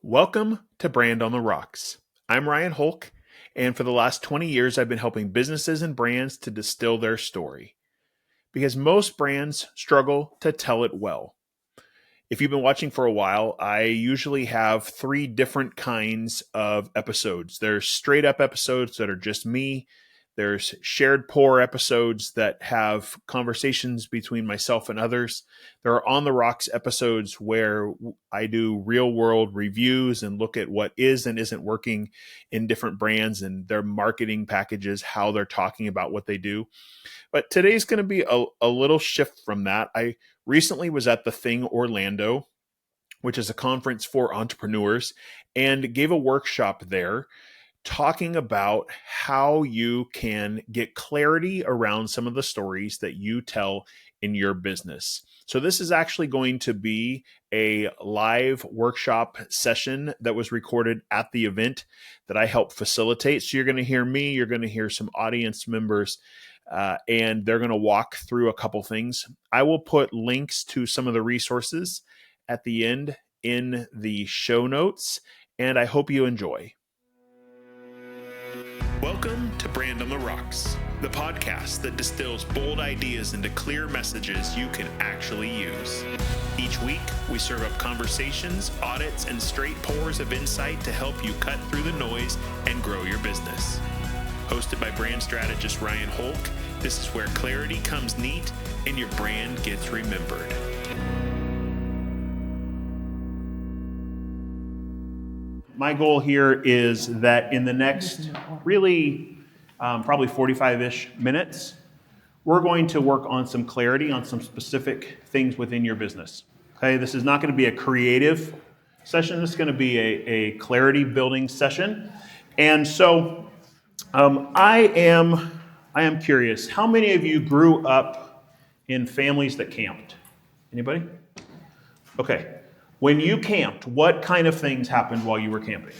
Welcome to Brand on the Rocks. I'm Ryan Holck, and for the last 20 years, I've been helping businesses and brands to distill their story. Because most brands struggle to tell it well. If you've been watching for a while, I usually have 3 different kinds of episodes. There's straight up episodes that are just me. There's shared pour episodes that have conversations between myself and others. There are On the Rocks episodes where I do real world reviews and look at what is and isn't working in different brands and their marketing packages, how they're talking about what they do. But today's going to be a little shift from that. I recently was at the Thing Orlando, which is a conference for entrepreneurs, and gave a workshop there talking about how you can get clarity around some of the stories that you tell in your business. So this is actually going to be a live workshop session that was recorded at the event that I helped facilitate. So you're going to hear me, you're going to hear some audience members, and they're going to walk through a couple things. I will put links to some of the resources at the end in the show notes, and I hope you enjoy. Welcome to Brand on the Rocks, the podcast that distills bold ideas into clear messages you can actually use. Each week, we serve up conversations, audits, and straight pours of insight to help you cut through the noise and grow your business. Hosted by brand strategist Ryan Holck, this is where clarity comes neat and your brand gets remembered. My goal here is that in the next really probably 45-ish minutes, we're going to work on some clarity on some specific things within your business. Okay, this is not going to be a creative session. This is going to be a clarity building session. And so I am curious, how many of you grew up in families that camped? Anybody? Okay. When you camped, what kind of things happened while you were camping?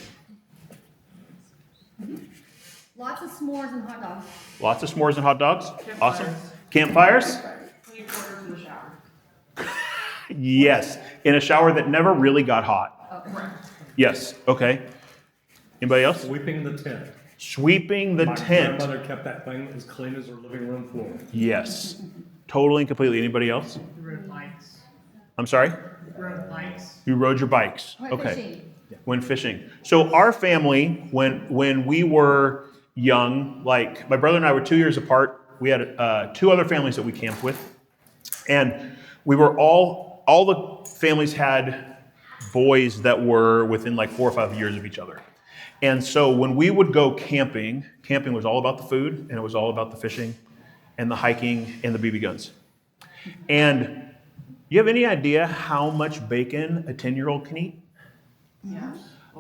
Lots of s'mores and hot dogs. Lots of s'mores and hot dogs? Campfires. Awesome. Campfires? 24 hours in the shower. Yes. In a shower that never really got hot. Correct. Yes. Okay. Anybody else? Sweeping the tent. Sweeping the My tent. grandmother kept that thing as clean as her living room floor. Yes. Totally and completely. Anybody else? We rode bikes. I'm sorry? We rode bikes. You rode your bikes. Went Okay. fishing. When fishing. So our family, when we were young, like my brother and I were 2 years apart, we had 2 other families that we camped with. And we were all the families had boys that were within like 4 or 5 years of each other. And so when we would go camping was all about the food and it was all about the fishing and the hiking and the BB guns. And you have any idea how much bacon a 10-year-old can eat? Yeah.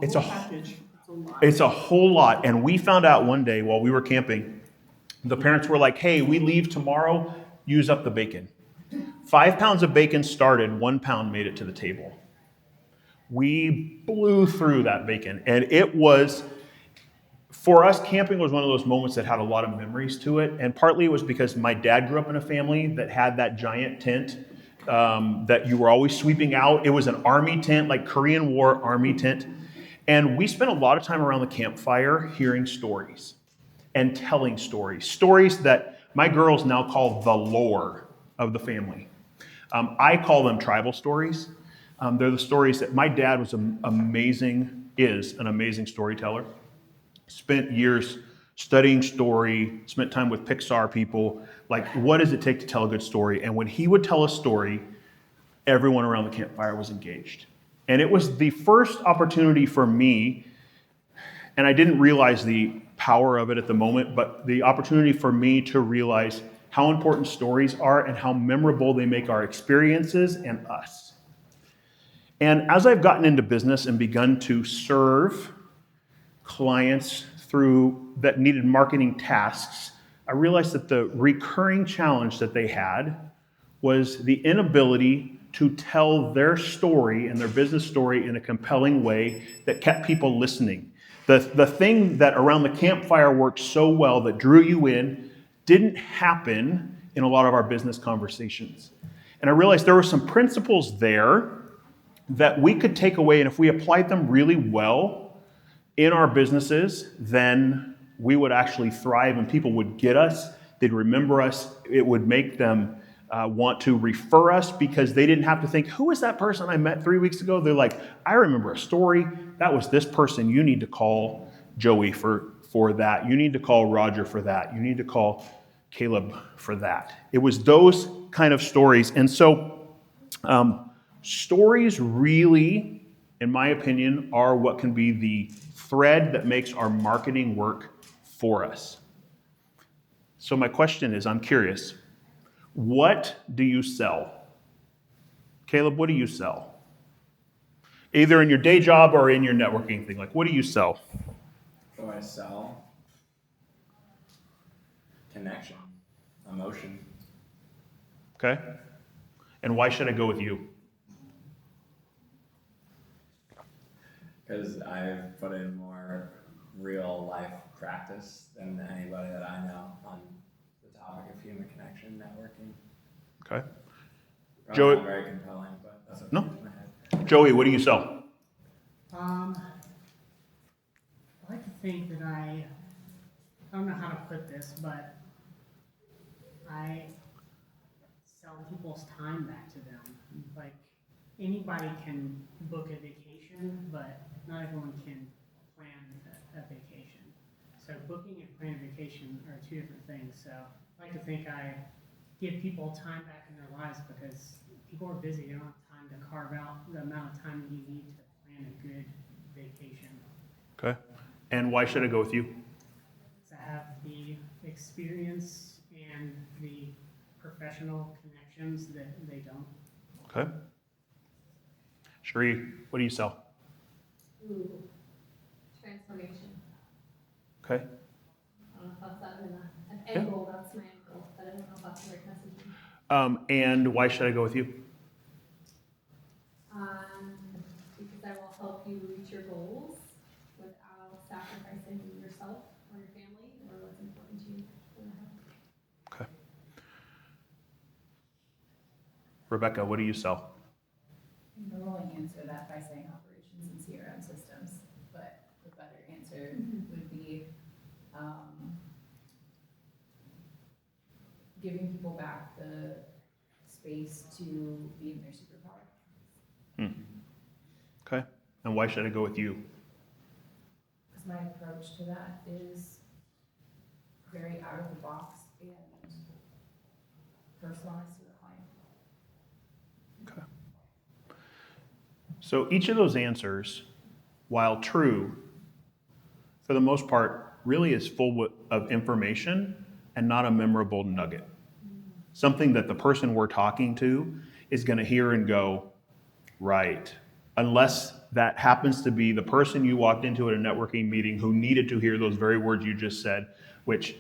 It's whole a- package. It's a lot. It's a whole lot. And we found out one day while we were camping, the parents were like, hey, we leave tomorrow, use up the bacon. 5 pounds of bacon started, 1 pound made it to the table. We blew through that bacon. And it was, for us, camping was one of those moments that had a lot of memories to it. And partly it was because my dad grew up in a family that had that giant tent that you were always sweeping out. It was an army tent, like Korean War army tent. And we spent a lot of time around the campfire hearing stories and telling stories. Stories that my girls now call the lore of the family. I call them tribal stories. They're the stories that my dad was is an amazing storyteller. Spent years studying story, spent time with Pixar people. Like, what does it take to tell a good story? And when he would tell a story, everyone around the campfire was engaged. And it was the first opportunity for me, and I didn't realize the power of it at the moment, but the opportunity for me to realize how important stories are and how memorable they make our experiences and us. And as I've gotten into business and begun to serve clients that needed marketing tasks, I realized that the recurring challenge that they had was the inability to tell their story and their business story in a compelling way that kept people listening. The thing that around the campfire worked so well that drew you in didn't happen in a lot of our business conversations. And I realized there were some principles there that we could take away, and if we applied them really well in our businesses, then we would actually thrive and people would get us, they'd remember us, it would make them want to refer us because they didn't have to think, who is that person I met 3 weeks ago? They're like, I remember a story, that was this person, you need to call Joey for that, you need to call Roger for that, you need to call Caleb for that. It was those kind of stories. And so stories really, in my opinion, are what can be the thread that makes our marketing work for us. So my question is, I'm curious, what do you sell? Caleb, what do you sell? Either in your day job or in your networking thing, like what do you sell? What do I sell? Connection, emotion. Okay. And why should I go with you? Because I've put in more real life practice than anybody that I know on the topic of human connection, networking. Okay. Probably Joey- not very compelling, but that's what No. comes to my head. Joey, what do you sell? I like to think that I don't know how to put this, but I sell people's time back to them. Like, anybody can book a vacation, but not everyone can plan a vacation. So booking and planning a vacation are two different things. So I like to think I give people time back in their lives because people are busy. They don't have time to carve out the amount of time that you need to plan a good vacation. Okay. And why should I go with you? To have the experience and the professional connections that they don't. Okay. Sheree, what do you sell? Ooh, transformation. Okay. I don't know if that's an end goal, that's my end goal, but I don't know if that's the right messaging. And why should I go with you? Because I will help you reach your goals without sacrificing yourself or your family or what's important to you. Okay. Rebecca, what do you sell? I normally answer that by saying operations and CRM systems, but the better answer would be giving people back the space to be in their superpower. Okay. And why should I go with you? Because my approach to that is very out of the box and personalized to the client. Okay. So each of those answers, while true, for the most part, really is full of information and not a memorable nugget. Something that the person we're talking to is going to hear and go, right. Unless that happens to be the person you walked into at a networking meeting who needed to hear those very words you just said, which,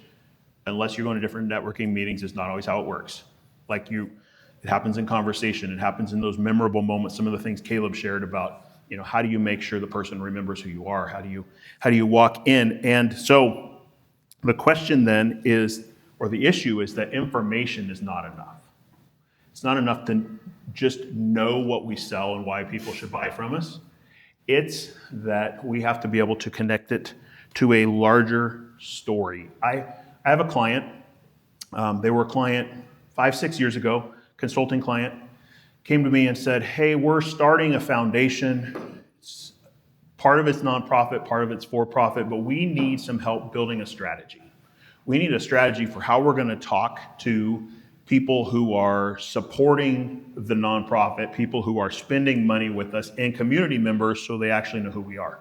unless you're going to different networking meetings, is not always how it works. It happens in conversation. It happens in those memorable moments. Some of the things Caleb shared about, how do you make sure the person remembers who you are? How do you walk in? And so the question then is, or the issue is that information is not enough. It's not enough to just know what we sell and why people should buy from us. It's that we have to be able to connect it to a larger story. I have a client. They were a client 5-6 years ago, consulting client, came to me and said, hey, we're starting a foundation. Part of it's nonprofit, part of it's for-profit, but we need some help building a strategy. We need a strategy for how we're going to talk to people who are supporting the nonprofit, people who are spending money with us, and community members so they actually know who we are.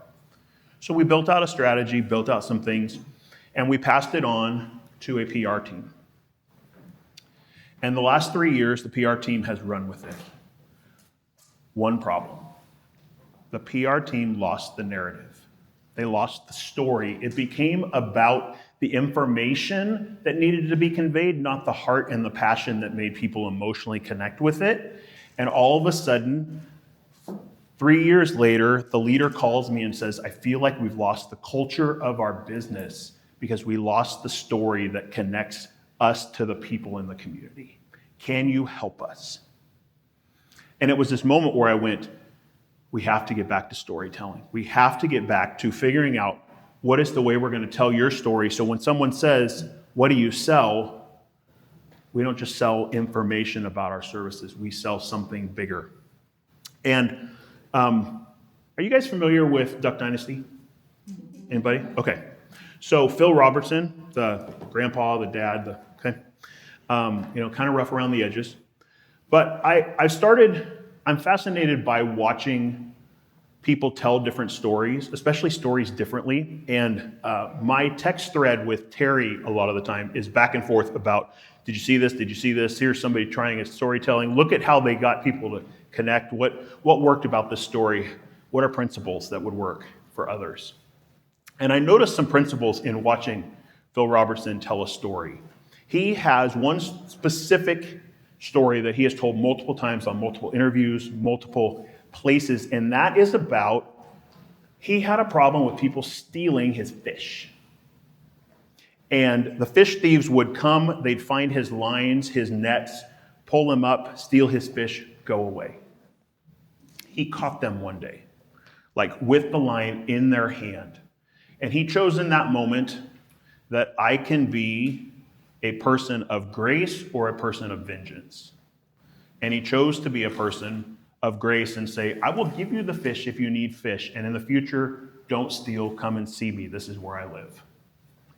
So we built out a strategy, built out some things, and we passed it on to a PR team. And the last 3 years, the PR team has run with it. One problem. The PR team lost the narrative. They lost the story. It became about the information that needed to be conveyed, not the heart and the passion that made people emotionally connect with it. And all of a sudden, 3 years later, the leader calls me and says, I feel like we've lost the culture of our business because we lost the story that connects us to the people in the community. Can you help us? And it was this moment where I went, we have to get back to storytelling. We have to get back to figuring out what is the way we're going to tell your story. So when someone says, what do you sell? We don't just sell information about our services. We sell something bigger. And are you guys familiar with Duck Dynasty? Anybody? Okay. So Phil Robertson, the grandpa, the dad, kind of rough around the edges. But I'm fascinated by watching people tell different stories, especially stories differently. And my text thread with Terry a lot of the time is back and forth about, did you see this? Did you see this? Here's somebody trying a storytelling. Look at how they got people to connect. What worked about this story? What are principles that would work for others? And I noticed some principles in watching Phil Robertson tell a story. He has one specific story that he has told multiple times on multiple interviews, multiple places, and that is about he had a problem with people stealing his fish. And the fish thieves would come, they'd find his lines, his nets, pull him up, steal his fish, go away. He caught them one day, like with the line in their hand. And he chose in that moment that I can be a person of grace or a person of vengeance. And he chose to be a person of grace and say, I will give you the fish if you need fish. And in the future, don't steal, come and see me. This is where I live.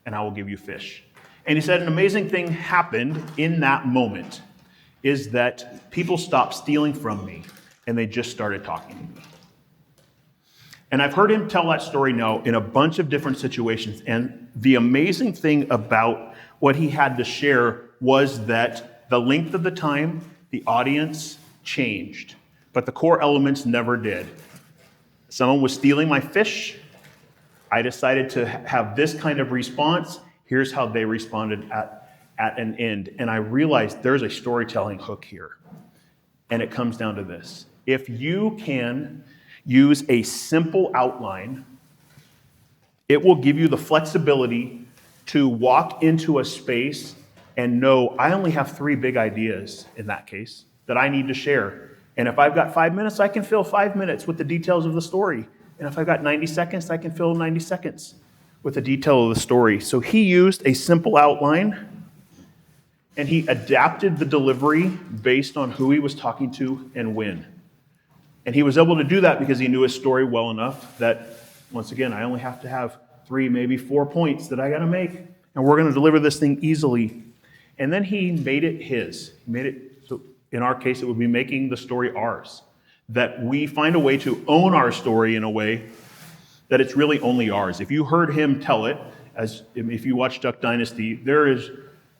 And I will give you fish. And he said an amazing thing happened in that moment is that people stopped stealing from me and they just started talking to me. And I've heard him tell that story now in a bunch of different situations. And the amazing thing about what he had to share was that the length of the time, the audience changed, but the core elements never did. Someone was stealing my fish. I decided to have this kind of response. Here's how they responded at an end. And I realized there's a storytelling hook here. And it comes down to this. If you can use a simple outline, it will give you the flexibility to walk into a space and know I only have 3 big ideas in that case that I need to share. And if I've got 5 minutes, I can fill 5 minutes with the details of the story. And if I've got 90 seconds, I can fill 90 seconds with the detail of the story. So he used a simple outline and he adapted the delivery based on who he was talking to and when. And he was able to do that because he knew his story well enough that, once again, I only have to have 3, maybe 4 points that I got to make, and we're going to deliver this thing easily. And then he made it his. He made it, so in our case, it would be making the story ours. That we find a way to own our story in a way that it's really only ours. If you heard him tell it, as if you watch Duck Dynasty,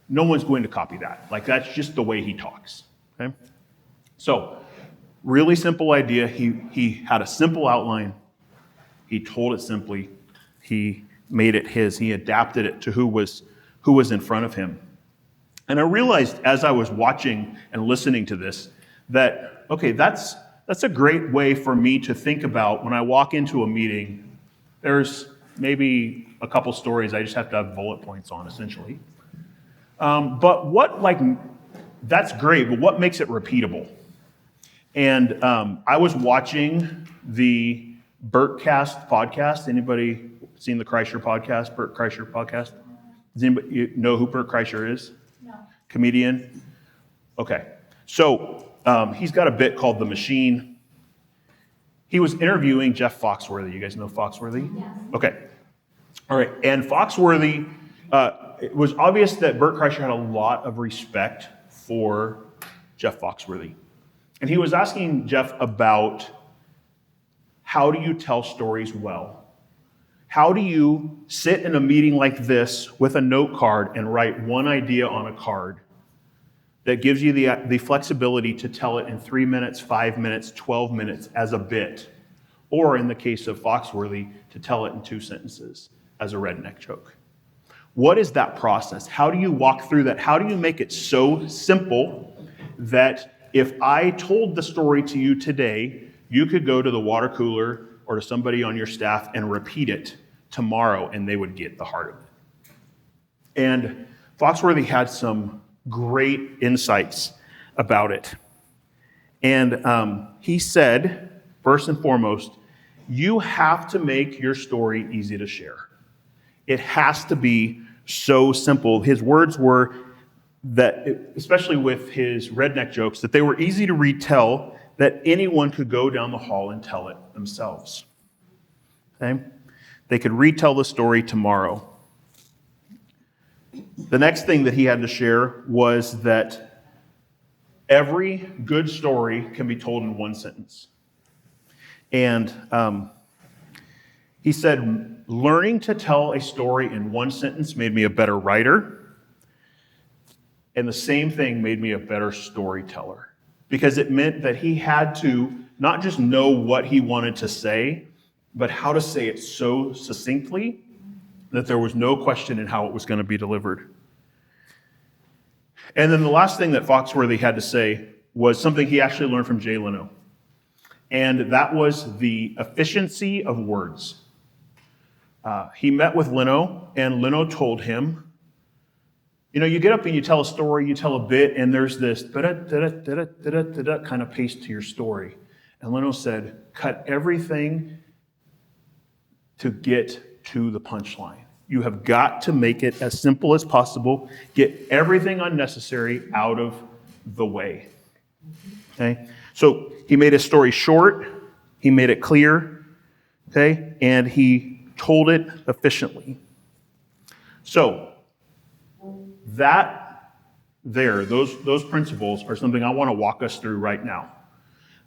no one's going to copy that. Like, that's just the way he talks. Okay? So, really simple idea. He had a simple outline. He told it simply. He made it his. He adapted it to who was in front of him. And I realized as I was watching and listening to this that, okay, that's a great way for me to think about when I walk into a meeting. There's maybe a couple stories I just have to have bullet points on, essentially. That's great, but what makes it repeatable? And I was watching the Burtcast podcast. Anybody seen the Kreischer podcast, Burt Kreischer podcast? Does anybody know who Burt Kreischer is? No. Comedian? Okay. So he's got a bit called The Machine. He was interviewing Jeff Foxworthy. You guys know Foxworthy? Yes. Okay. All right. And Foxworthy, it was obvious that Burt Kreischer had a lot of respect for Jeff Foxworthy. And he was asking Jeff about how do you tell stories well? How do you sit in a meeting like this with a note card and write one idea on a card that gives you the flexibility to tell it in 3 minutes, 5 minutes, 12 minutes as a bit, or in the case of Foxworthy, to tell it in 2 sentences as a redneck joke? What is that process? How do you walk through that? How do you make it so simple that if I told the story to you today, you could go to the water cooler or to somebody on your staff and repeat it tomorrow and they would get the heart of it? And Foxworthy had some great insights about it. And he said first and foremost, you have to make your story easy to share. It has to be so simple. His words were that, especially with his redneck jokes, that they were easy to retell, that anyone could go down the hall and tell it themselves. Okay? They could retell the story tomorrow. The next thing that he had to share was that every good story can be told in one sentence. And he said, learning to tell a story in one sentence made me a better writer. And the same thing made me a better storyteller, because it meant that he had to not just know what he wanted to say, but how to say it so succinctly that there was no question in how it was going to be delivered. And then the last thing that Foxworthy had to say was something he actually learned from Jay Leno. And that was the efficiency of words. He met with Leno, and Leno told him, you get up and you tell a story, you tell a bit, and there's this da-da-da-da-da-da-da-da kind of pace to your story. And Leno said, cut everything to get to the punchline. You have got to make it as simple as possible. Get everything unnecessary out of the way. Okay? So he made his story short, he made it clear, okay, and he told it efficiently. So those principles are something I want to walk us through right now.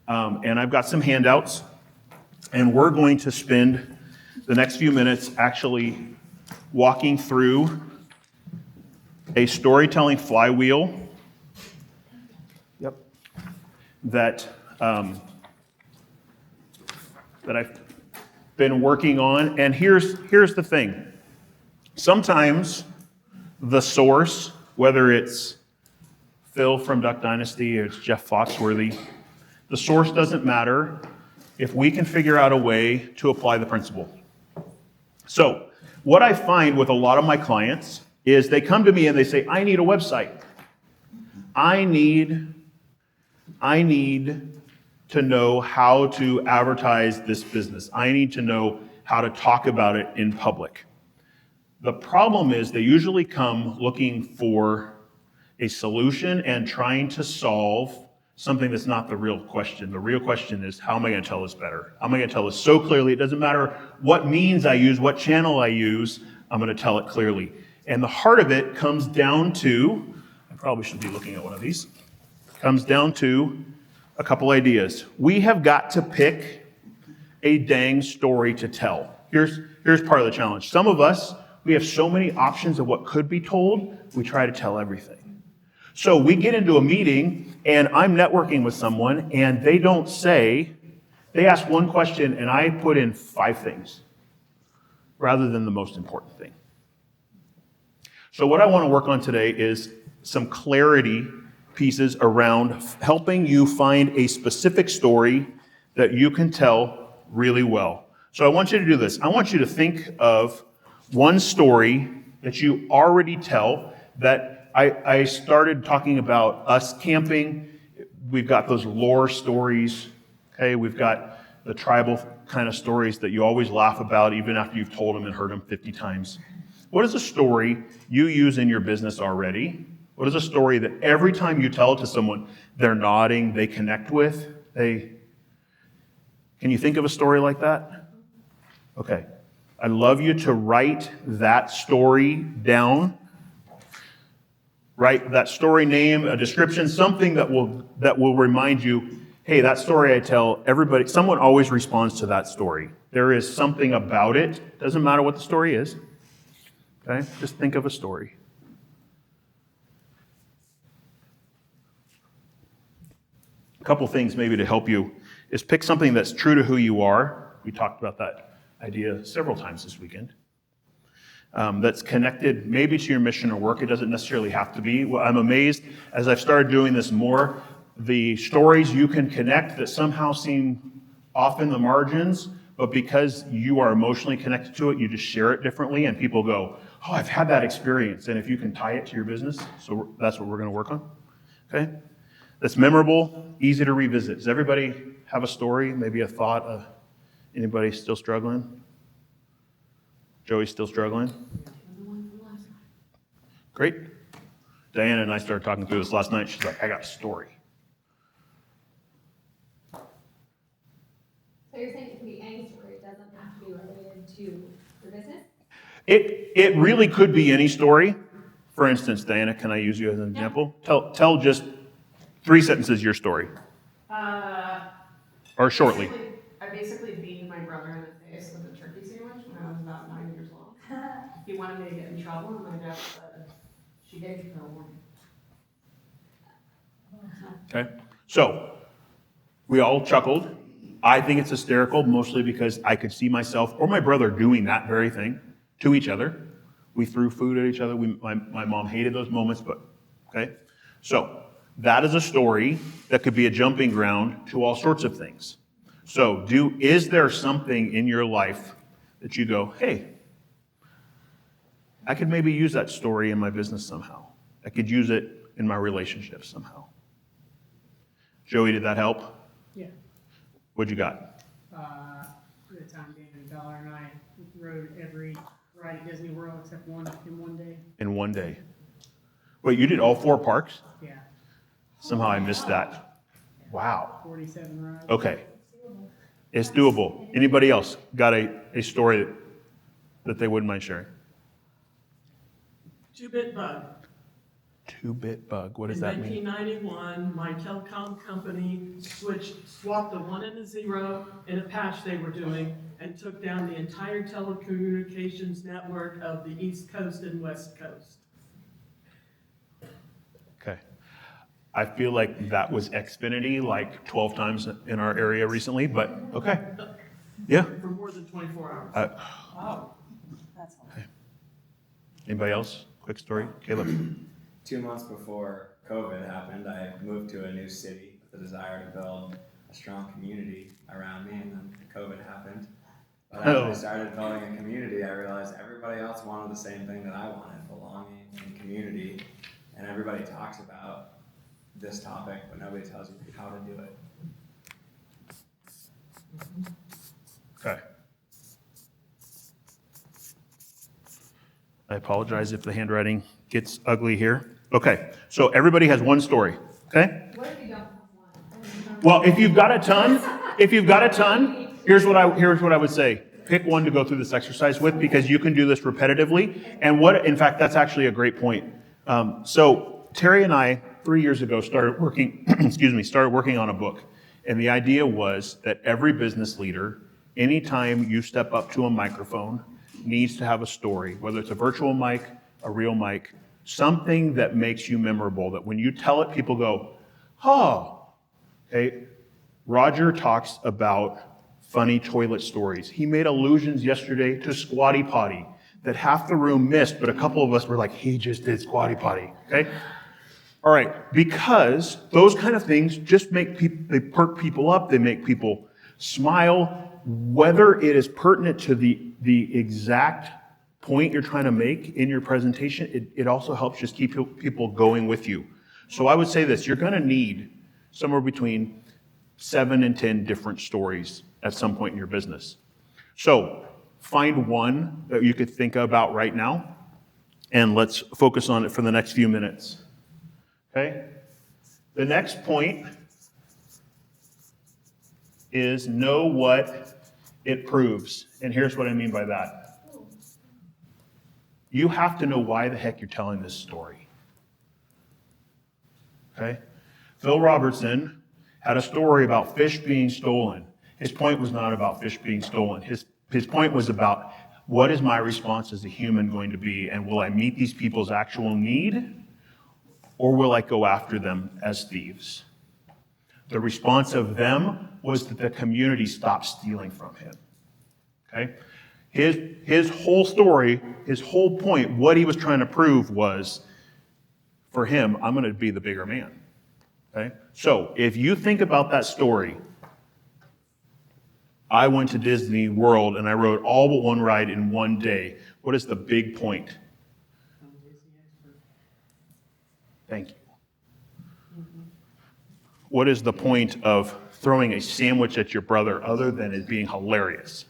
And I've got some handouts, and we're going to spend the next few minutes actually walking through a storytelling flywheel. Yep. That I've been working on. And here's the thing. Sometimes the source, whether it's Phil from Duck Dynasty or it's Jeff Foxworthy, the source doesn't matter if we can figure out a way to apply the principle. So what I find with a lot of my clients is they come to me and they say, I need a website. I need to know how to advertise this business. I need to know how to talk about it in public. The problem is they usually come looking for a solution and trying to solve something that's not the real question. The real question is, how am I going to tell this better? How am I going to tell this so clearly? It doesn't matter what means I use, what channel I use, I'm going to tell it clearly. And the heart of it comes down to, I probably should be looking at one of these, comes down to a couple ideas. We have got to pick a dang story to tell. Here's part of the challenge. Some of us, we have so many options of what could be told, we try to tell everything. So we get into a meeting, and I'm networking with someone, and they ask one question, and I put in 5 things, rather than the most important thing. So what I want to work on today is some clarity pieces around helping you find a specific story that you can tell really well. So I want you to do this. I want you to think of one story that you already tell. That I started talking about us camping. We've got those lore stories. Okay, we've got the tribal kind of stories that you always laugh about even after you've told them and heard them 50 times. What is a story you use in your business already? What is a story that every time you tell it to someone, they're nodding, they connect with? Can you think of a story like that? Okay. I'd love you to write that story down. Write that story name, a description, something that will remind you, hey, that story I tell, someone always responds to that story. There is something about it. Doesn't matter what the story is. Okay? Just think of a story. A couple things maybe to help you is pick something that's true to who you are. We talked about that idea several times this weekend. That's connected maybe to your mission or work. It doesn't necessarily have to be. Well, I'm amazed as I've started doing this more, the stories you can connect that somehow seem off in the margins, but because you are emotionally connected to it, you just share it differently, and people go, oh, I've had that experience. And if you can tie it to your business, so that's what we're going to work on. Okay? That's memorable, easy to revisit. Does everybody have a story, maybe a thought? Anybody still struggling? Joey's still struggling? Great. Diana and I started talking through this last night. She's like, I got a story. So you're saying it can be any story, it doesn't have to be related to your business? It really could be any story. For instance, Diana, can I use you as an example? Tell just 3 sentences your story. Or shortly. I basically beat my brother in the face with a turkey sandwich when I was about 9 years old. He wanted me to get in trouble, and my dad said, she gave you no warning. Okay. So we all chuckled. I think it's hysterical, mostly because I could see myself or my brother doing that very thing to each other. We threw food at each other. My mom hated those moments, but okay. So that is a story that could be a jumping ground to all sorts of things. So is there something in your life that you go, hey, I could maybe use that story in my business somehow. I could use it in my relationship somehow. Joey, did that help? Yeah. What'd you got? The time David Dollar and I rode every ride at Disney World except one in one day. In one day. Wait, you did all 4 parks? Yeah. Somehow I missed that. Wow. 47 rides. Okay. It's doable. Anybody else got a story that they wouldn't mind sharing? 2-bit bug. 2-bit bug. What does that mean? In 1991, my telecom company swapped a 1 and a 0 in a patch they were doing and took down the entire telecommunications network of the East Coast and West Coast. Okay. I feel like that was Xfinity like 12 times in our area recently, but okay. Yeah. For more than 24 hours. Wow, that's all. Anybody else? Quick story. Caleb. 2 months before COVID happened, I moved to a new city with the desire to build a strong community around me, and then COVID happened. But as I started building a community, I realized everybody else wanted the same thing that I wanted, belonging and community. And everybody talks about this topic, but nobody tells you how to do it. Okay. I apologize if the handwriting gets ugly here. Okay, so everybody has one story, okay? What if you don't have one? Well, if you've got a ton, here's what I would say. Pick one to go through this exercise with, because you can do this repetitively. And in fact, that's actually a great point. So Terry and I, 3 years ago, started working on a book. And the idea was that every business leader, anytime you step up to a microphone, needs to have a story, whether it's a virtual mic, a real mic, something that makes you memorable, that when you tell it, people go, oh. Okay. Roger talks about funny toilet stories. He made allusions yesterday to Squatty Potty that half the room missed, but a couple of us were like, he just did Squatty Potty, okay? All right, because those kind of things just make people, they perk people up, they make people smile, whether it is pertinent to the exact point you're trying to make in your presentation, it also helps just keep people going with you. So I would say this, you're gonna need somewhere between 7 and 10 different stories at some point in your business. So find one that you could think about right now, and let's focus on it for the next few minutes. Okay? The next point is know what it proves. And here's what I mean by that. You have to know why the heck you're telling this story. Okay? Phil Robertson had a story about fish being stolen. His point was not about fish being stolen. His point was about, what is my response as a human going to be, and will I meet these people's actual need, or will I go after them as thieves? The response of them was that the community stopped stealing from him. Okay? His whole story, his whole point, what he was trying to prove was, for him, I'm going to be the bigger man. Okay? So if you think about that story, I went to Disney World and I rode all but one ride in one day. What is the big point? Thank you. What is the point of throwing a sandwich at your brother other than it being hilarious?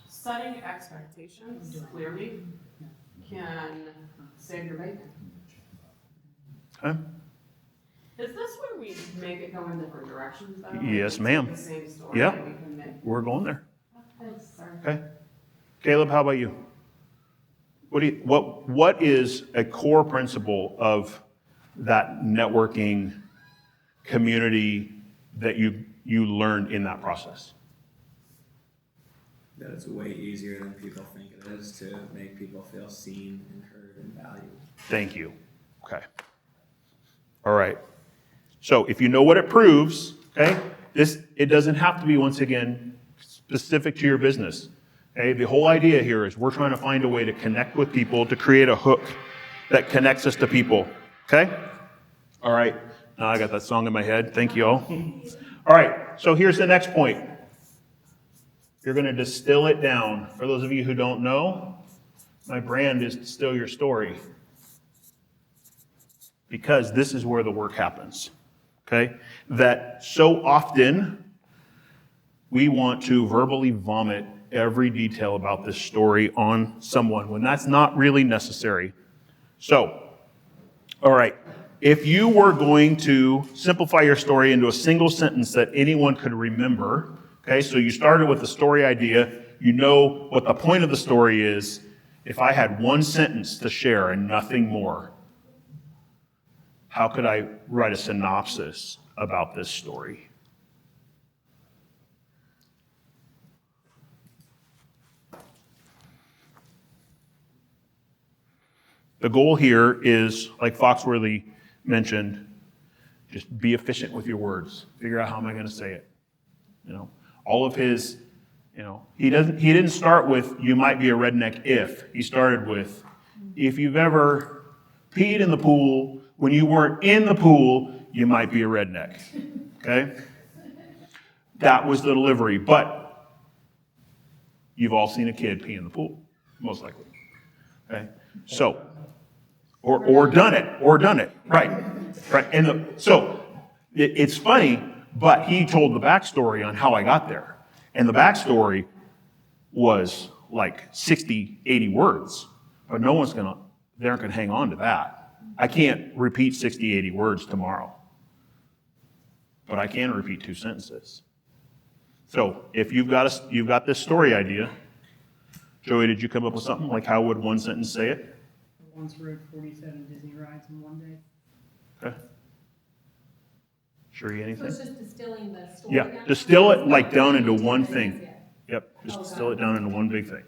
Setting expectations clearly can save your bacon. Okay? Is this where we make it go in different directions though? Yes, Like, we ma'am. take the same story Yeah. and we can make. We're going there. Sorry. Okay? Caleb, how about you? What is a core principle of that networking community that you learned in that process? That it's way easier than people think it is to make people feel seen and heard and valued. Thank you. Okay. All right. So if you know what it proves, okay, it doesn't have to be, once again, specific to your business. Okay, the whole idea here is we're trying to find a way to connect with people, to create a hook that connects us to people. Okay? All right. Now I got that song in my head. Thank you all. All right. So here's the next point. You're going to distill it down. For those of you who don't know, my brand is Distill Your Story. Because this is where the work happens. Okay? That so often we want to verbally vomit every detail about this story on someone when that's not really necessary. So, all right, if you were going to simplify your story into a single sentence that anyone could remember, okay, so you started with the story idea, you know what the point of the story is. If I had one sentence to share and nothing more, how could I write a synopsis about this story? The goal here is, like Foxworthy mentioned, just be efficient with your words. Figure out how am I going to say it. You know, all of his, you know, he didn't start with you might be a redneck if. He started with if you've ever peed in the pool when you weren't in the pool, you might be a redneck. Okay? That was the delivery, but you've all seen a kid pee in the pool, most likely. Okay? So, or done it, right. And so it's funny, but he told the backstory on how I got there. And the backstory was like 60, 80 words, but they aren't gonna hang on to that. I can't repeat 60, 80 words tomorrow, but I can repeat 2 sentences. So if you've got this story idea, Joey, did you come up with something? Like how would one sentence say it? Once rode 47 Disney rides in one day. Okay. Sure, So anything? it's just distilling the story Yeah, down? distill it like down into one thing. Yeah. Yep, just Oh, distill it got it. down into one big thing.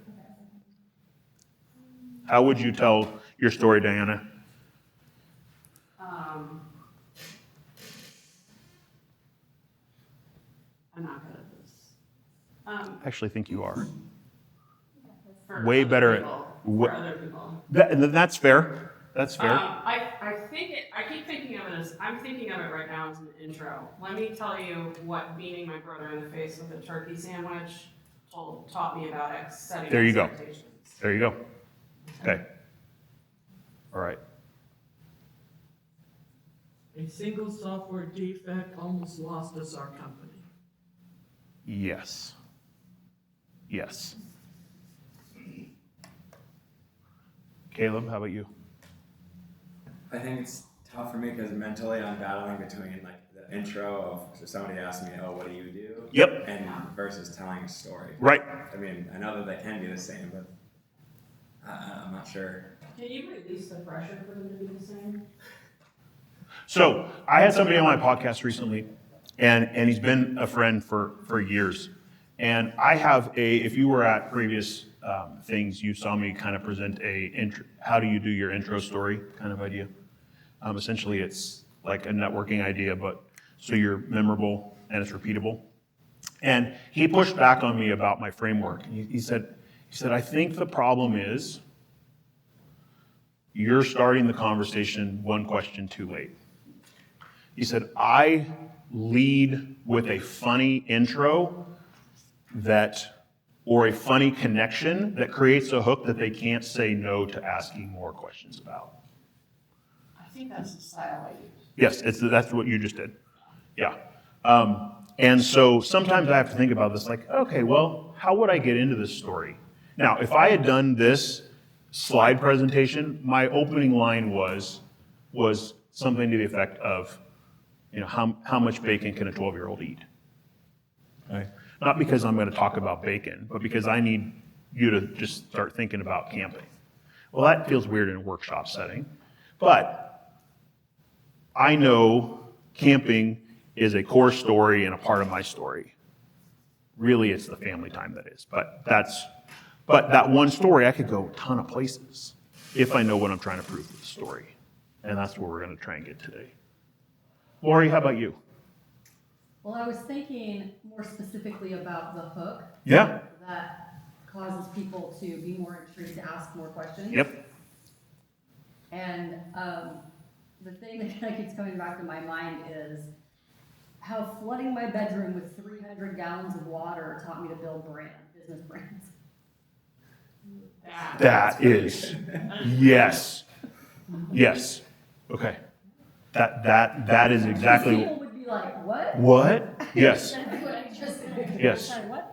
How would you tell your story, Diana? I'm not good at this. I actually think you are. For Way other better at- people, wha- For other people. That's fair. That's fair. I keep thinking of it as, I'm thinking of it right now as an intro. Let me tell you what beating my brother in the face with a turkey sandwich taught me about setting There you go. expectations. There you go. Okay. All right. A single software defect almost lost us our company. Yes. Yes. Caleb, how about you? I think it's tough for me because mentally I'm battling between like the intro of so somebody asks me, "Oh, what do you do?" Yep. and versus telling a story. Right. I mean, I know that they can be the same, but I'm not sure. Can you release the pressure for them to be the same? So I had somebody on my podcast recently, and he's been a friend for years. And I have if you were at previous things, you saw me kind of present how do you do your intro story kind of idea. Essentially, it's like a networking idea, but so you're memorable and it's repeatable. And he pushed back on me about my framework. He said, I think the problem is you're starting the conversation one question too late. He said, I lead with a funny intro or a funny connection that creates a hook that they can't say no to asking more questions about. I think that's the style I use. Yes, that's what you just did. Yeah. And so sometimes I have to think about this like, okay, well, how would I get into this story? Now, if I had done this slide presentation, my opening line was something to the effect of, how much bacon can a 12-year-old eat? Right? Not because I'm going to talk about bacon, but because I need you to just start thinking about camping. Well, that feels weird in a workshop setting, but I know camping is a core story and a part of my story. Really, it's the family time that is, but that one story, I could go a ton of places if I know what I'm trying to prove with the story, and that's where we're going to try and get today. Lori, how about you? Well, I was thinking more specifically about the hook. Yeah. That causes people to be more intrigued to ask more questions. Yep. And the thing that kind of keeps coming back to my mind is how flooding my bedroom with 300 gallons of water taught me to build business brands. That is, yes. Yes. Okay. That is exactly. People would be like, what? What? Yes. That's what I just said. Yes. Sorry, what?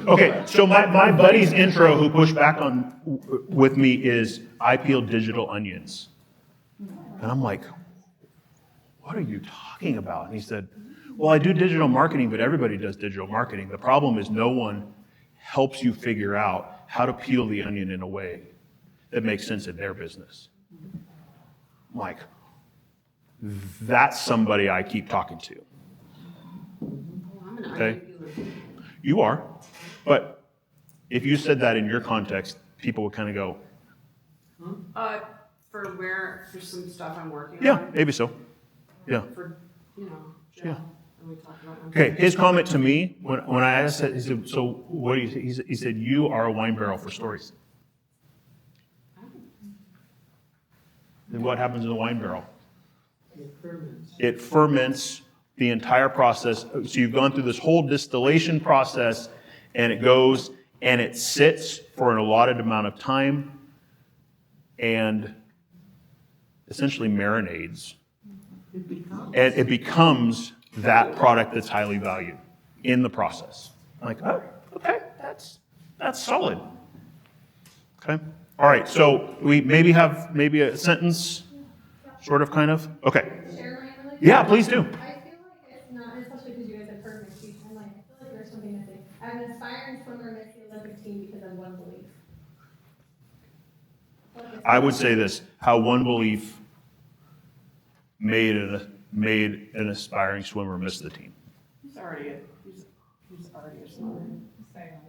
Okay, so my buddy's intro who pushed back on with me is, I peel digital onions. And I'm like, what are you talking about? And he said, well, I do digital marketing, but everybody does digital marketing. The problem is no one helps you figure out how to peel the onion in a way that makes sense in their business. I'm like, that's somebody I keep talking to. Okay? You are. But if you said that in your context, people would kind of go, For some stuff I'm working on. yeah, maybe so. Yeah. For, Yeah. and we talked about. Okay, his comment to me, when I asked that, he said, so what do you think? He said, you are a wine barrel for stories. And what happens in the wine barrel? It ferments the entire process. So you've gone through this whole distillation process, and it goes and it sits for an allotted amount of time and essentially marinades. And it becomes that product that's highly valued in the process. I'm like, oh, okay, that's solid. Okay. All right, so we have a sentence, sort of, kind of. Okay. Share mine really quick? Yeah, please do. I feel like it's not, especially because you guys have heard my speech, I feel like there's something missing. I'm an aspiring swimmer and missed the Olympic team because of one belief. I would say this, how one belief made an aspiring swimmer miss the team. He's already a swimmer.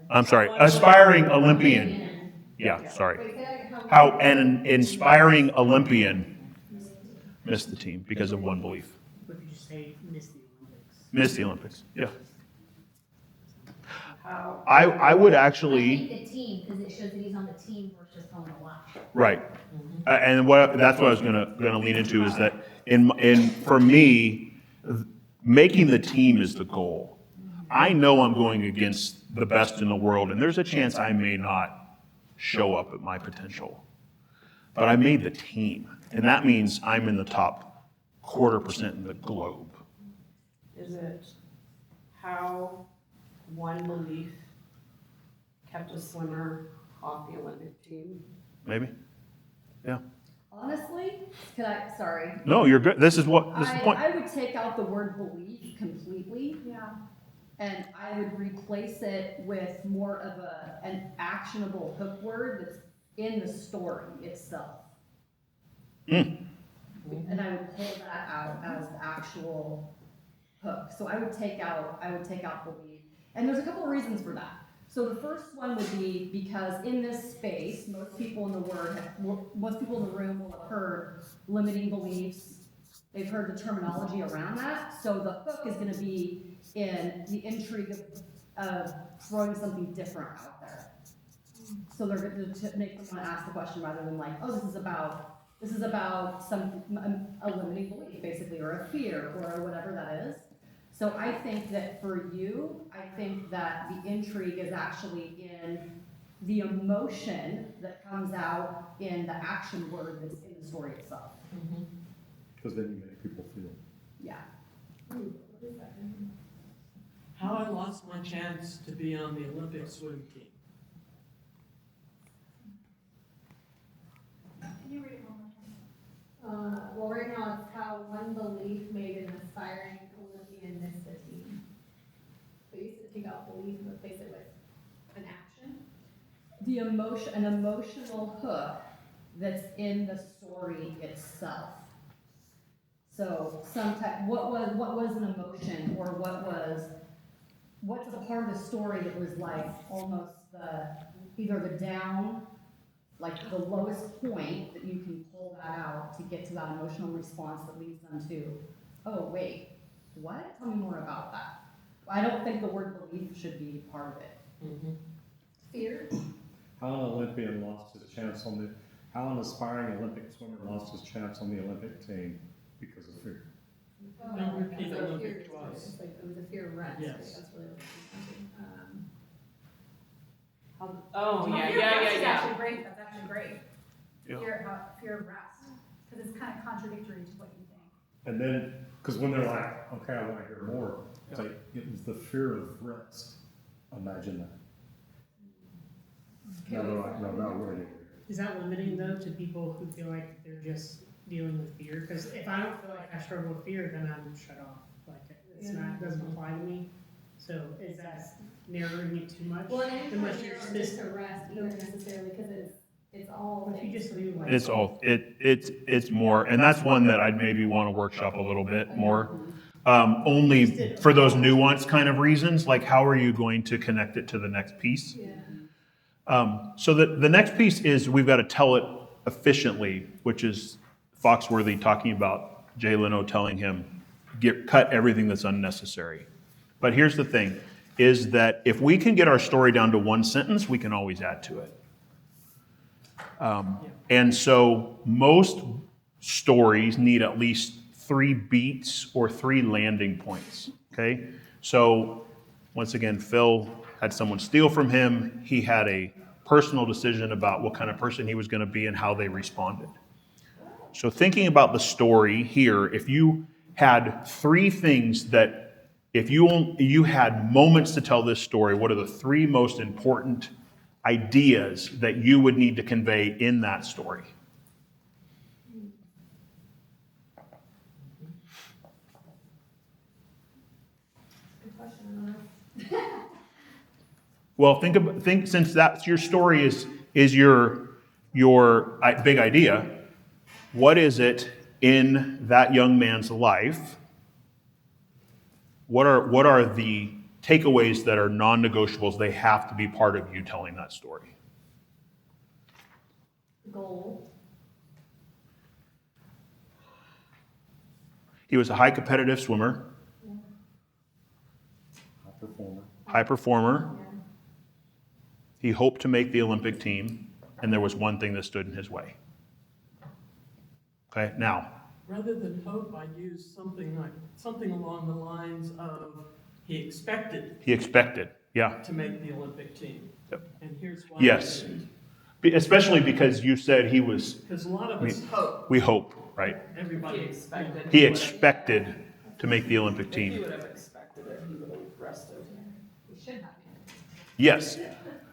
I'm sorry, aspiring Olympian. Yeah, sorry. Wait, say that, How an inspiring Olympian missed the team because of one belief. What did you say, miss the Olympics? Missed the Olympics, yeah. How, I would I actually, think the team, because it shows that he's on the team versus going to watch. right. And that's what I was gonna lean into is that for me, making the team is the goal. I know I'm going against the best in the world, and there's a chance I may not show up at my potential. But I made the team, and that means I'm in the top 0.25% in the globe. is it how one belief kept a swimmer off the Olympic team? Maybe? Yeah. Honestly, sorry. No, you're good. This is the point. I would take out the word belief completely. Yeah. And I would replace it with more of an actionable hook word that's in the story itself. Mm. And I would pull that out as the actual hook. So I would take out belief. And there's a couple of reasons for that. So the first one would be because in this space, most people in the room will have heard limiting beliefs. They've heard the terminology around that. So the hook is going to be in the intrigue of throwing something different out there. So they're going to make them want to ask the question rather than like, oh, this is about a limiting belief, basically, or a fear, or whatever that is. So I think that for you, I think that the intrigue is actually in the emotion that comes out in the action word that's in the story itself. Because then you make people feel. Yeah. Ooh, what is that? How I lost my chance to be on the Olympic swim team. Can you read it one more time? Well, right now it's how one belief made an aspiring Olympian missed the team. So you used to take out belief and replace it with an action. An emotional hook that's in the story itself. So what was an emotion, or what's the part of the story that was like almost either the down, like the lowest point that you can pull that out to get to that emotional response that leads them to, oh wait, what? Tell me more about that. I don't think the word belief should be part of it. Fear. How an aspiring Olympic swimmer lost his chance on the Olympic team because of fear. Don't repeat It's like Olympic fear, twice. it's like, it was a fear of rest, Yes. right? That's really what I'm thinking. Oh, yeah, Fear of yeah, rest yeah, is yeah. actually great, that's actually great. Yeah. Fear of rest, because it's kind of contradictory to what you think. And then, because when they're like, okay, I want to hear more, it's like, it was the fear of rest. Imagine that. Now they're like, no, we're ready. Is that limiting though to people who feel like they're just dealing with fear? Because if I don't feel like I struggle with fear, then I'm shut off. Like it doesn't apply to me. So is that narrowing it too much? Well, and I Unless didn't you're narrow it just to rest either necessarily, because it's all. What if you just do like? It's more, and that's one that I'd maybe want to workshop a little bit more. Only for those nuanced kind of reasons, like how are you going to connect it to the next piece? Yeah. So the next piece is we've got to tell it efficiently, which is Foxworthy talking about Jay Leno telling him, cut everything that's unnecessary. But here's the thing, is that if we can get our story down to one sentence, we can always add to it. And so most stories need at least 3 beats or 3 landing points, okay? So once again, Phil had someone steal from him. He had a personal decision about what kind of person he was going to be and how they responded. So thinking about the story here, if you had 3 things that, if you had moments to tell this story, what are the 3 most important ideas that you would need to convey in that story? Good question. Well, think since that's your story is your big idea, what is it in that young man's life? What are the takeaways that are non-negotiables? They have to be part of you telling that story. Goal. He was a high competitive swimmer, high performer. Yeah. He hoped to make the Olympic team, and there was one thing that stood in his way. Okay, now. Rather than hope, I used something along the lines of he expected He expected, yeah. to make the Olympic team. Yep. And here's why. Yes. Especially because you said he was, Because a lot of us hope. we hope, right? Everybody He expected. He expected to make the Olympic If he team. would have expected it, he would have rested. We should have. Yes.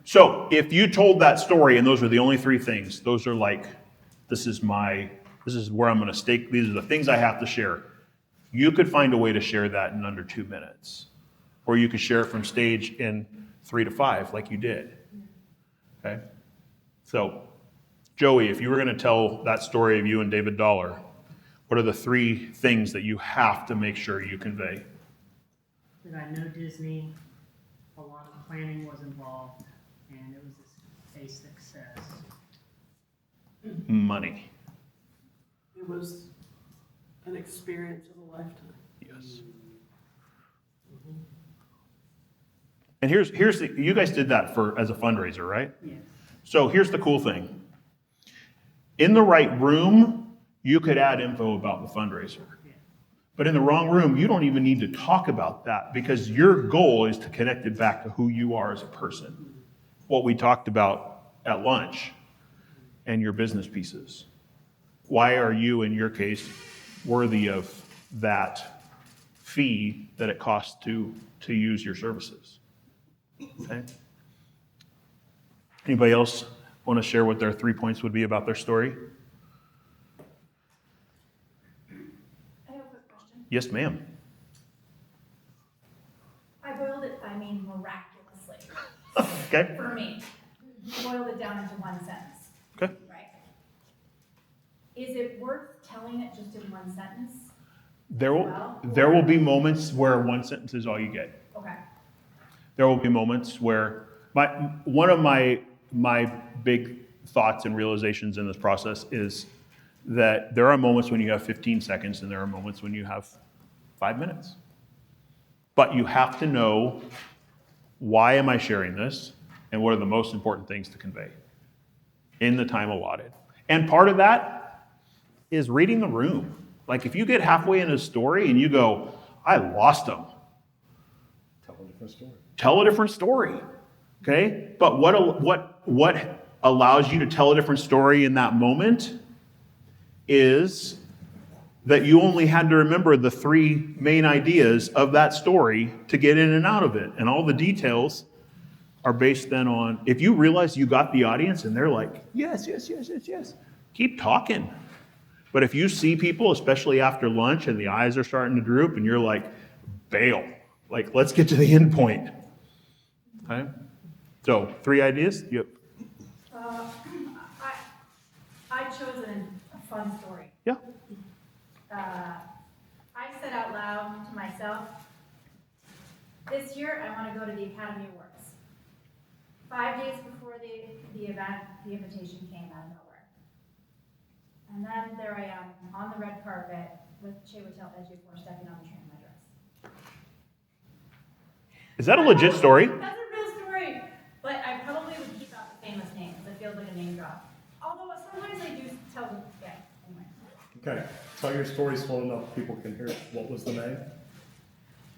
So if you told that story and those are the only 3 things, those are like, this is where I'm going to stake, these are the things I have to share. You could find a way to share that in under 2 minutes. Or you could share it from stage in 3 to 5 like you did. Okay? So, Joey, if you were going to tell that story of you and David Dollar, what are the 3 things that you have to make sure you convey? That I know Disney, a lot of planning was involved, and it was a success. Money. It was an experience of a lifetime. Yes. And here's you guys did that as a fundraiser, right? Yeah. So here's the cool thing. In the right room, you could add info about the fundraiser. But in the wrong room, you don't even need to talk about that because your goal is to connect it back to who you are as a person. What we talked about at lunch and your business pieces. Why are you, in your case, worthy of that fee that it costs to use your services. Okay? Anybody else want to share what their 3 points would be about their story? I have a quick question. Yes, ma'am. I boiled it, I mean miraculously, Okay. for me. Boiled it down into one sentence. Okay. Right? Is it worth telling it just in one sentence? There will be moments where one sentence is all you get. Okay. There will be moments where one of my big thoughts and realizations in this process is that there are moments when you have 15 seconds and there are moments when you have 5 minutes. But you have to know, why am I sharing this, and what are the most important things to convey in the time allotted. And part of that is reading the room. Like if you get halfway in a story and you go, I lost them. Tell a different story. Tell a different story. Okay? But what allows you to tell a different story in that moment is that you only had to remember the 3 main ideas of that story to get in and out of it. And all the details are based then on, if you realize you got the audience and they're like, yes, keep talking. But if you see people, especially after lunch, and the eyes are starting to droop and you're like, bail. Like, let's get to the end point. Okay? So, 3 ideas? Yep. I chose a fun story. Yeah. I said out loud to myself, this year I want to go to the Academy Awards. 5 days before the event, the invitation came out of nowhere. And then there I am on the red carpet with Chiwetel Ejiofor stepping on the train of my dress. Is that a legit story? That's a real story, but I probably would keep out the famous names. It feels like a name drop. Although sometimes I do tell them, yeah, anyway. Okay, tell your story slow enough people can hear it. What was the name?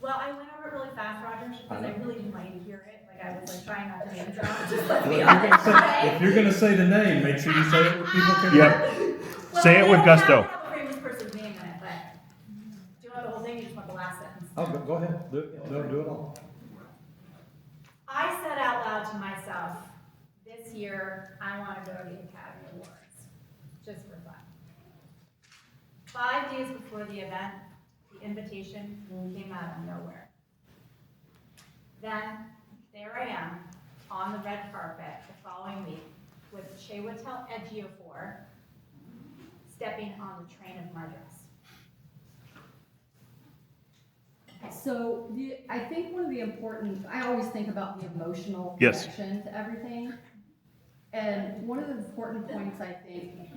Well, I went over it really fast, Roger, because I really didn't want you to hear it. Like I was like trying not to name drop. Just let's Well, be honest, if you're gonna say the name, make sure you say it where people can hear Yep. it. Well, Say it with gusto. I don't have a famous person's name in it, but do you want the whole thing? You just want the last sentence? Oh, go ahead, do it all. I said out loud to myself, this year I want to go to the Academy Awards, just for fun. 5 days before the event, the invitation came out of nowhere. Then, there I am, on the red carpet the following week, with Chiwetel Ejiofor stepping on the train of my dress. So I think one of the important, I always think about the emotional Yes. connection to everything. And one of the important points I think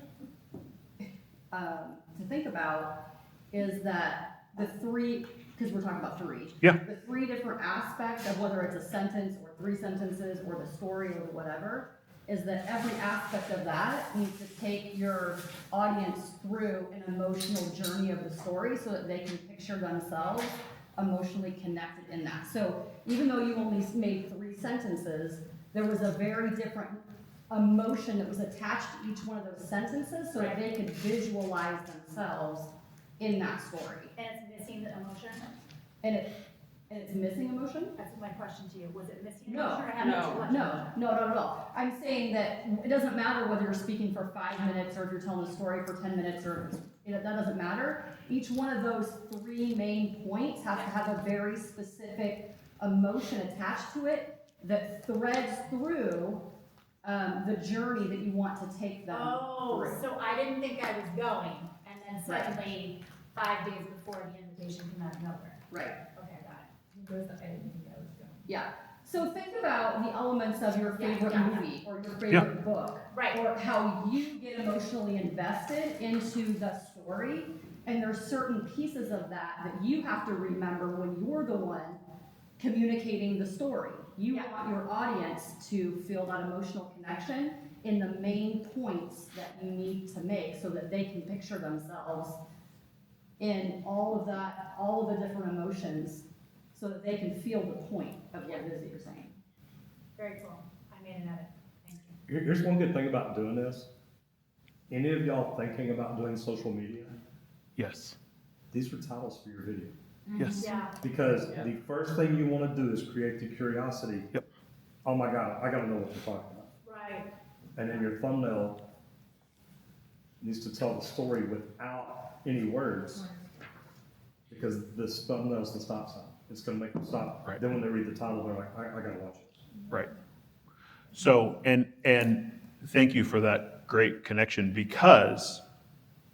to think about is that the 3, because we're talking about 3. Yeah. The 3 different aspects of whether it's a sentence or 3 sentences or the story or whatever, is that every aspect of that needs to take your audience through an emotional journey of the story so that they can picture themselves emotionally connected in that. So even though you only made 3 sentences, there was a very different emotion that was attached to each one of those sentences so that they could visualize themselves in that story. And it's missing the emotion? And it's missing emotion? That's my question to you. Was it missing No. emotion or having too much No, emotion? no, not at all. I'm saying that it doesn't matter whether you're speaking for 5 minutes or if you're telling a story for 10 minutes or, that doesn't matter. Each one of those 3 main points has to have a very specific emotion attached to it that threads through the journey that you want to take them through. So I didn't think I was going, and then suddenly, 5 days before the invitation came out of nowhere. Right. Okay, got it. I didn't think I was going. Yeah. So think about the elements of your favorite Yeah. movie or your favorite book. Right. Or how you get emotionally invested into the story. And there's certain pieces of that you have to remember when you're the one communicating the story. You want your audience to feel that emotional connection in the main points that you need to make so that they can picture themselves in all of the different emotions so that they can feel the point of what it is that you're saying. Very cool. I made an edit. Thank you. Here's one good thing about doing this. Any of y'all thinking about doing social media? Yes. These are titles for your video. Yes. Yeah, Because the first thing you want to do is create the curiosity. Yep. Oh my God, I got to know what they're talking about. right. And then your thumbnail needs to tell the story without any words. Because this thumbnail's the stop sign. It's going to make them stop. Right. Then when they read the title, they're like, I got to watch it. Right. So, and thank you for that great connection, because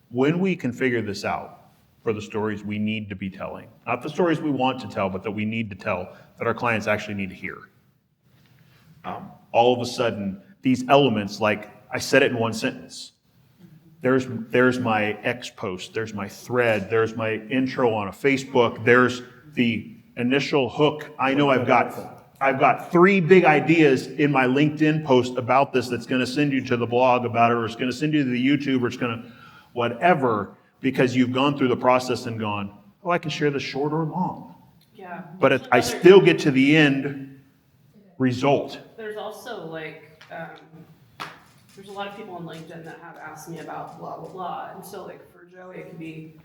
when we can figure this out for the stories we need to be telling, not the stories we want to tell, but that we need to tell, that our clients actually need to hear, all of a sudden, these elements, like I said it in one sentence, there's my X post, there's my thread, there's my intro on a Facebook, there's the initial hook. I know I've got 3 big ideas in my LinkedIn post about this that's going to send you to the blog about it, or it's going to send you to the YouTube, or it's going to whatever, because you've gone through the process and gone, oh, I can share this short or long. Yeah. But I still get to the end result. There's also there's a lot of people on LinkedIn that have asked me about blah, blah, blah. And so like for Joey, it could be,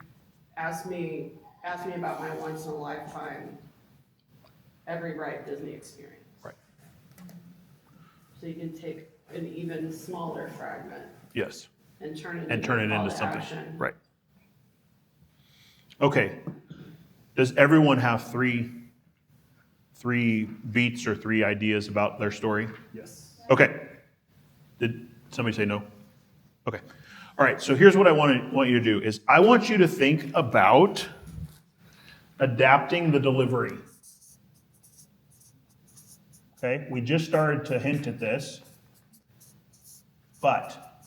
ask me about my once in a lifetime, every right Disney experience. Right. So you can take an even smaller fragment Yes. and turn it And turn it a call into to something. action. Right. Okay. Does everyone have three beats or 3 ideas about their story? Yes. Okay. Did somebody say no? Okay. All right. So here's what I want you to do is I want you to think about adapting the delivery. Okay. We just started to hint at this, but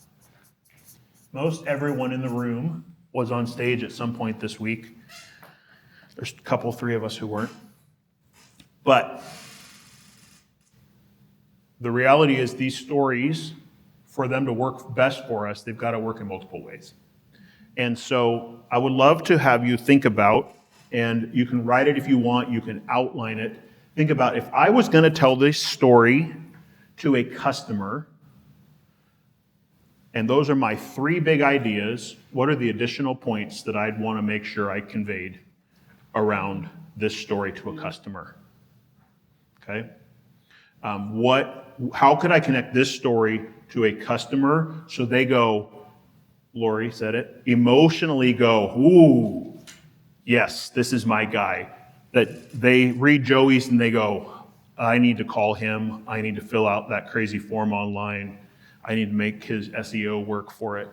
most everyone in the room was on stage at some point this week. There's a couple, 3 of us who weren't. But the reality is these stories, for them to work best for us, they've got to work in multiple ways. And so I would love to have you think about, and you can write it if you want, you can outline it. Think about, if I was going to tell this story to a customer, and those are my 3 big ideas, what are the additional points that I'd want to make sure I conveyed around this story to a customer? Okay? How could I connect this story to a customer so they go, Lori said it, emotionally go, ooh, yes, this is my guy. That they read Joey's and they go, I need to call him. I need to fill out that crazy form online. I need to make his SEO work for it.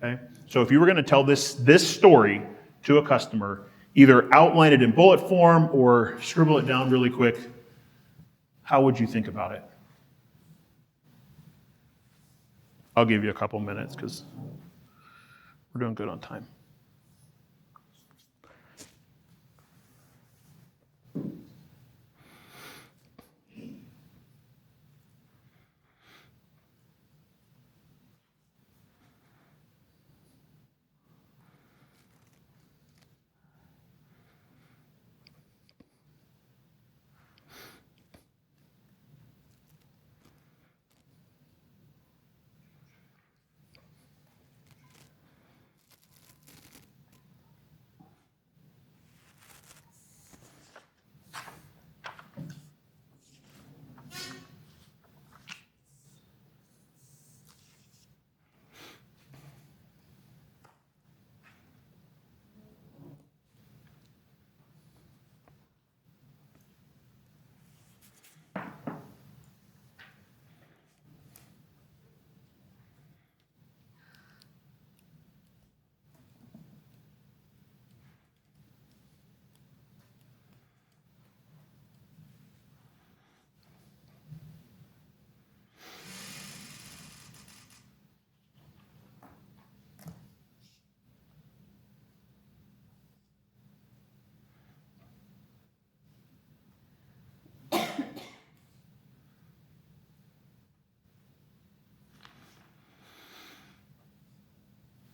Okay? So if you were going to tell this story to a customer, either outline it in bullet form or scribble it down really quick, how would you think about it? I'll give you a couple minutes because we're doing good on time.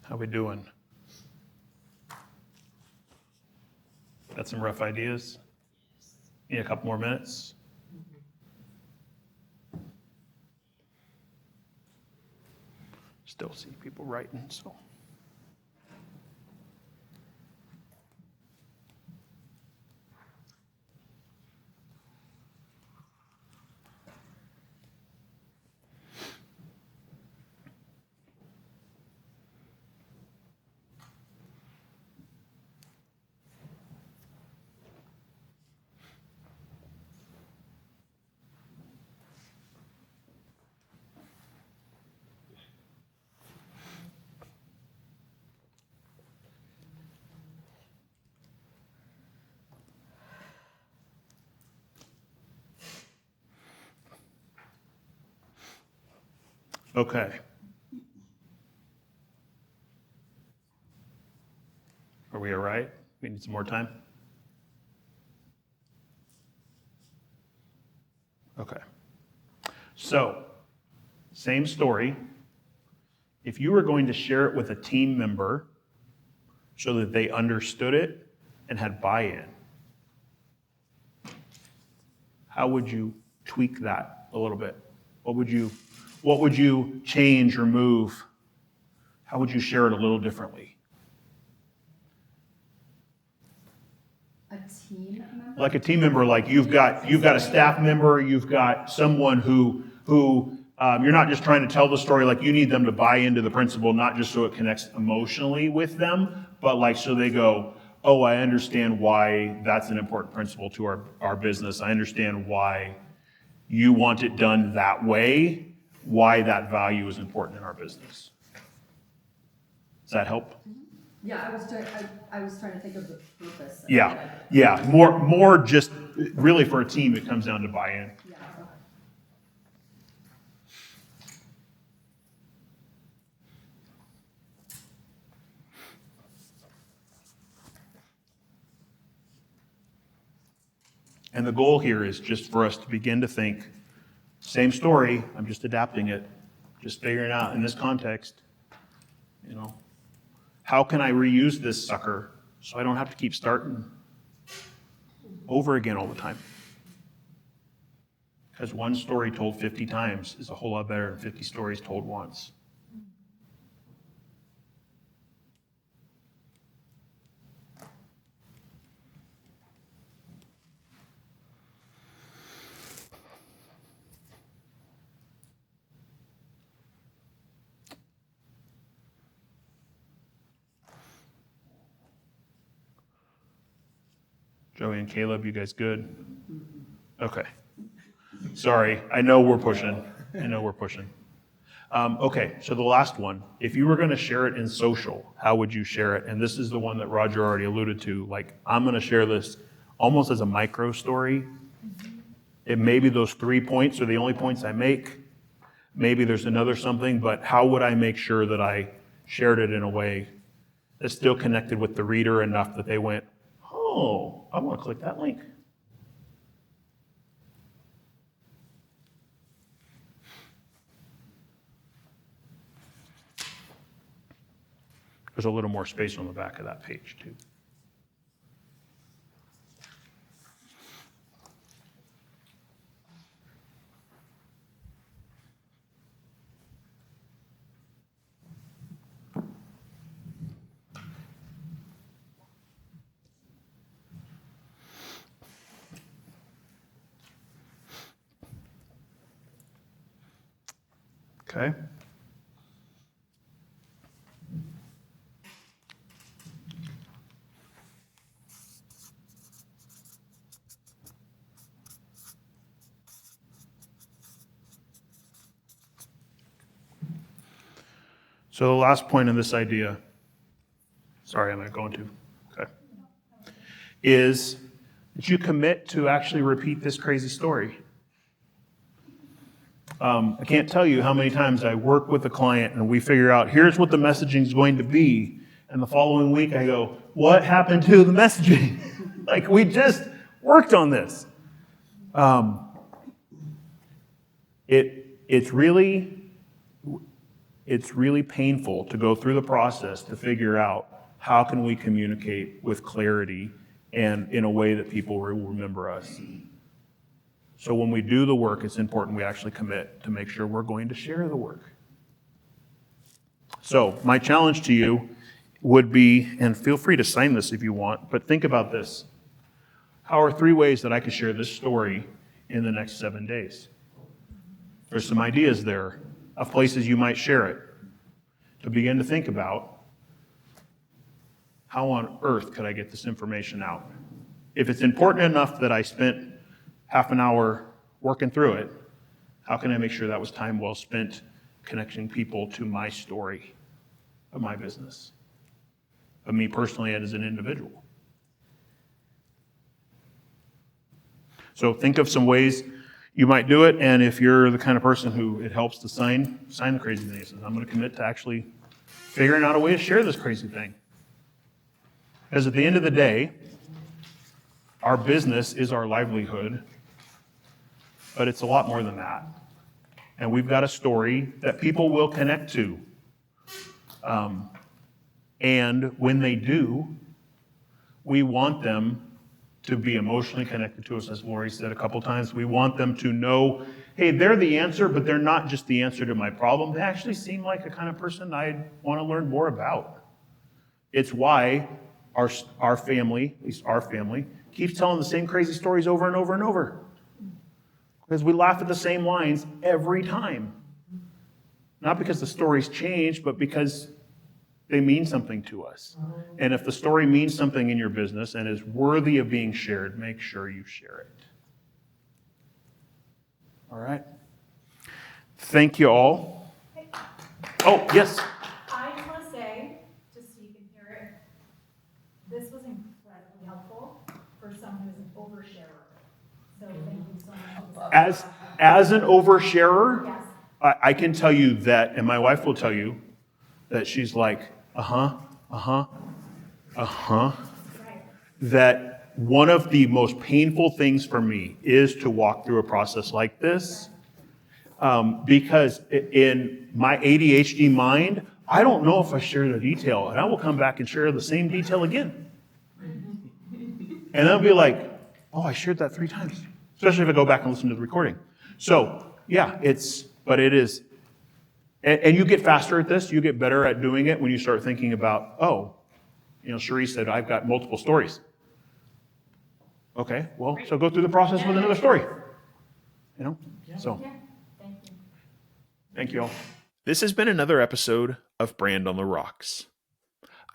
How we doing? Got some rough ideas? Need a couple more minutes? Still see people writing, so. Okay. Are we all right? We need some more time? Okay. So, same story. If you were going to share it with a team member so that they understood it and had buy-in, how would you tweak that a little bit? What would you change or move? How would you share it a little differently? A team member? Like a team member, like you've got a staff member, you've got someone who you're not just trying to tell the story, like you need them to buy into the principle, not just so it connects emotionally with them, but like so they go, oh, I understand why that's an important principle to our business. I understand why you want it done that way, why that value is important in our business. Does that help? Yeah, I was trying to think of the purpose. Yeah. More just really for a team, it comes down to buy-in. Yeah, okay. And the goal here is just for us to begin to think, same story, I'm just adapting it, just figuring out in this context, how can I reuse this sucker so I don't have to keep starting over again all the time? Because one story told 50 times is a whole lot better than 50 stories told once. Joey and Caleb, you guys good? Okay. Sorry, I know we're pushing. Okay, so the last one. If you were going to share it in social, how would you share it? And this is the one that Roger already alluded to. Like, I'm going to share this almost as a micro story. It may be those 3 points are the only points I make. Maybe there's another something, but how would I make sure that I shared it in a way that still connected with the reader enough that they went, oh, I want to click that link. There's a little more space on the back of that page, too. Okay. So the last point in this idea, sorry, I'm not going to, okay, is that you commit to actually repeat this crazy story. I can't tell you how many times I work with a client and we figure out, here's what the messaging is going to be. And the following week I go, what happened to the messaging? Like, we just worked on this. It's really painful to go through the process to figure out how can we communicate with clarity and in a way that people will remember us. So when we do the work, it's important we actually commit to make sure we're going to share the work. So my challenge to you would be, and feel free to sign this if you want, but think about this. How are 3 ways that I could share this story in the next 7 days? There's some ideas there of places you might share it. To begin to think about, how on earth could I get this information out? If it's important enough that I spent half an hour working through it, how can I make sure that was time well spent connecting people to my story of my business, of me personally and as an individual? So think of some ways, you might do it. And if you're the kind of person who it helps to sign the crazy thing. It says, I'm going to commit to actually figuring out a way to share this crazy thing. Because at the end of the day, our business is our livelihood, but it's a lot more than that. And we've got a story that people will connect to. And when they do, we want them to be emotionally connected to us, as Lori said a couple times. We want them to know, hey, they're the answer, but they're not just the answer to my problem. They actually seem like the kind of person I'd want to learn more about. It's why our family, at least our family, keeps telling the same crazy stories over and over and over. Because we laugh at the same lines every time. Not because the stories change, but because they mean something to us. And if the story means something in your business and is worthy of being shared, make sure you share it. All right. Thank you all. Oh, yes. I just want to say, just so you can hear it, this was incredibly helpful for someone who's an oversharer. So thank you so much. As an oversharer, Yes. I can tell you that, and my wife will tell you, that she's like, that one of the most painful things for me is to walk through a process like this, because in my ADHD mind, I don't know if I share the detail, and I will come back and share the same detail again. And I'll be like, oh, I shared that 3 times, especially if I go back and listen to the recording. So, yeah, it is. And you get faster at this, you get better at doing it when you start thinking about, oh, Cherie said, I've got multiple stories. Okay, well, so go through the process with another story. So. Yeah, thank you. Thank you all. This has been another episode of Brand on the Rocks.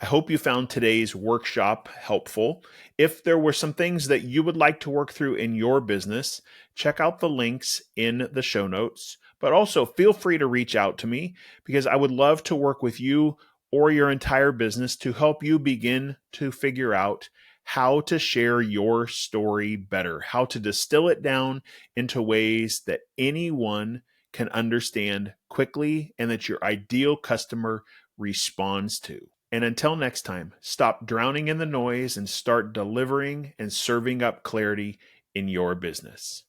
I hope you found today's workshop helpful. If there were some things that you would like to work through in your business, check out the links in the show notes. But also feel free to reach out to me because I would love to work with you or your entire business to help you begin to figure out how to share your story better, how to distill it down into ways that anyone can understand quickly and that your ideal customer responds to. And until next time, stop drowning in the noise and start delivering and serving up clarity in your business.